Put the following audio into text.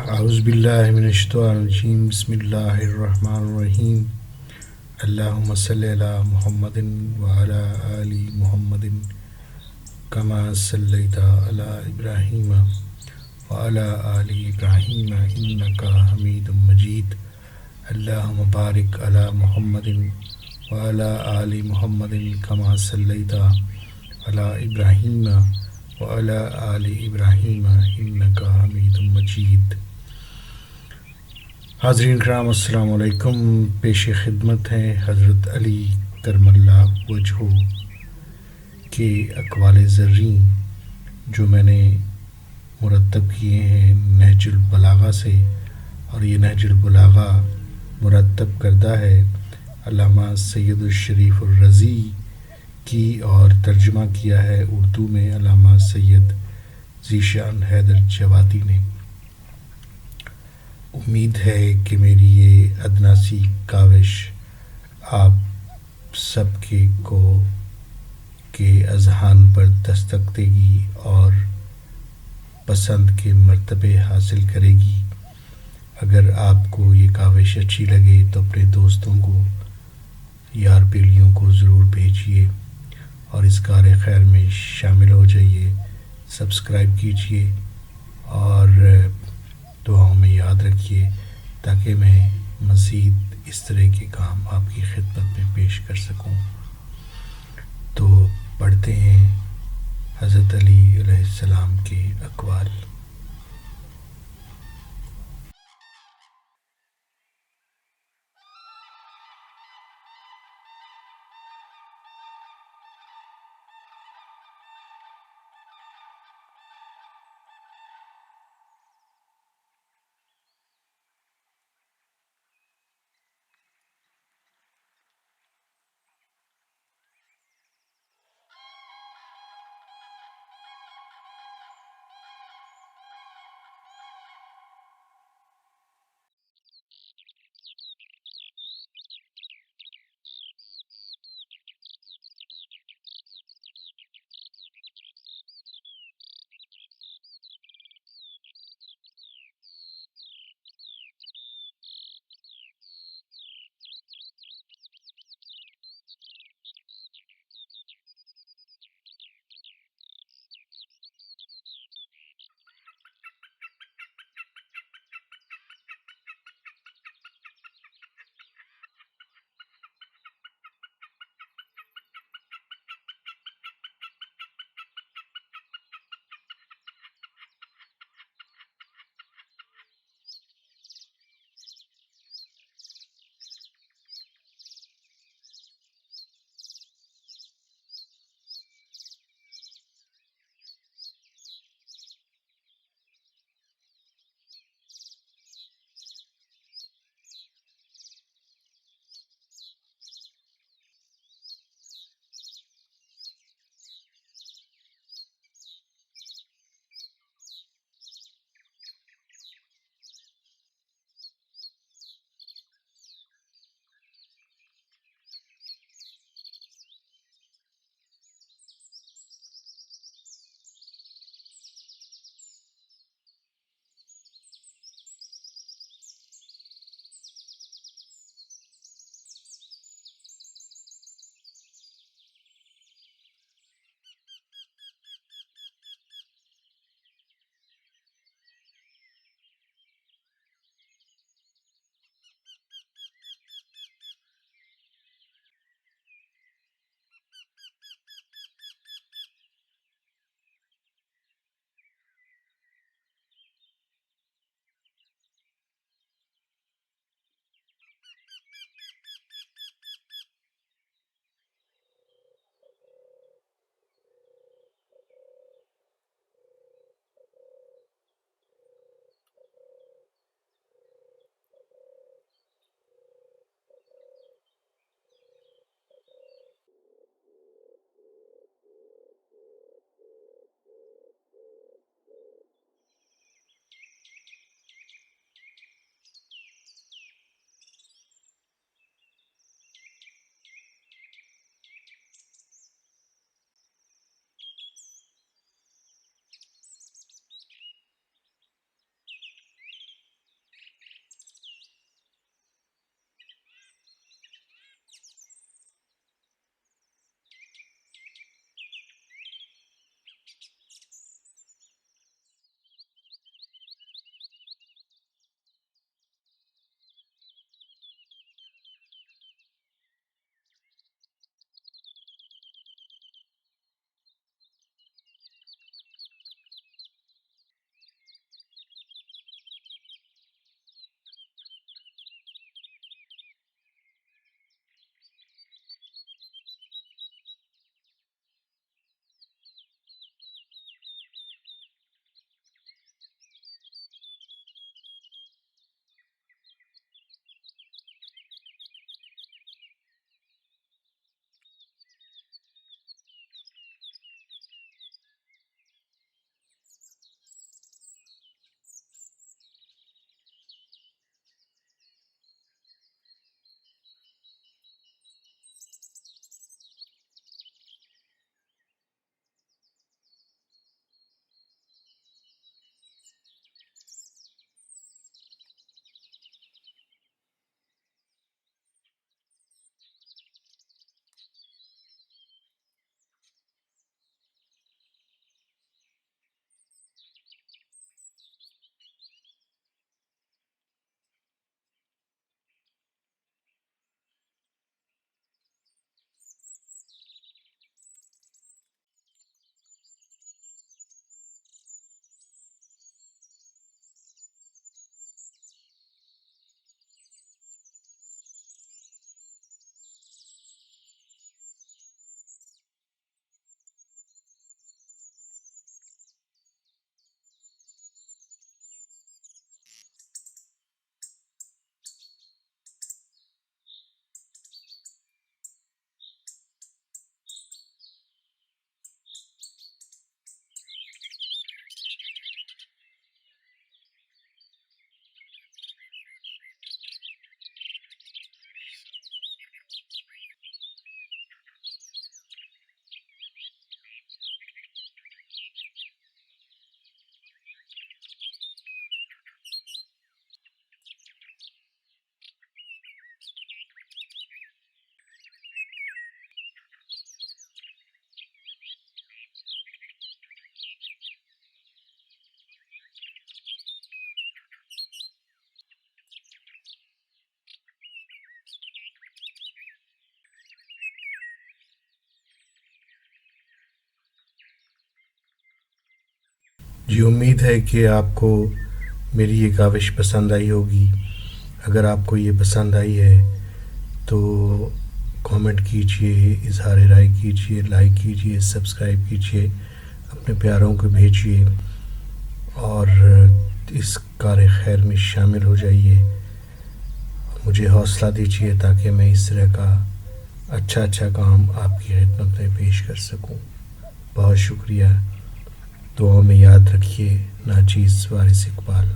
आउज़ुबिल्लाहिमिनश्शैतानिर्रजीम बिस्मिल्लाहिर्रहमानिर्रहीम अल्लाहुम्मा सल्लि अला मुहम्मदिन व अला आलि मुहम्मदिन कमा सल्लैता अला इब्राहीम व अला आलि इब्राहीम इन्नका हमीदुम मजीद अल्लाहुम्मा बारिक अला मुहम्मदिन व अला आलि मुहम्मदिन कमा सल्लैता अला इब्राहीम व अला आलि इब्राहीम इन्नका हमीदुम मजीद। हाज़रीन कराम अस्सलाम वालेकुम। पेश खिदमत हैं हज़रत अली करमल्ला वजहू के अक़वाल ज़र्री जो मैंने मुरतब किए हैं नहजुल बलागा से, और ये नहजुल बलागा मुरतब करदा है अल्लामा सैयद शरीफ़ुर रज़ी की, और तर्जुमा किया है उर्दू में अल्लामा सैयद ज़ीशान हैदर जवादी ने। उम्मीद है कि मेरी ये अदना सी काविश आप सबके को के अज़हान पर दस्तक देगी और पसंद के मर्तबे हासिल करेगी। अगर आपको ये काविश अच्छी लगे तो अपने दोस्तों को, यार बेलियों को ज़रूर भेजिए और इस कार खैर में शामिल हो जाइए। सब्सक्राइब कीजिए और दुआओं में याद रखिए ताकि मैं मज़ीद इस तरह के काम आपकी खिदमत में पेश कर सकूं। तो पढ़ते हैं हज़रत अली अलैहिस्सलाम के अक़वाल। जी, उम्मीद है कि आपको मेरी ये काविश पसंद आई होगी। अगर आपको ये पसंद आई है तो कमेंट कीजिए, इज़हार राय कीजिए, लाइक कीजिए, सब्सक्राइब कीजिए, अपने प्यारों को भेजिए और इस कार खैर में शामिल हो जाइए। मुझे हौसला दीजिए ताकि मैं इस तरह का अच्छा काम आपकी खिदमत में पेश कर सकूं। बहुत शुक्रिया। दुआ में याद रखिए। नाचीज़ वारिस इकबाल।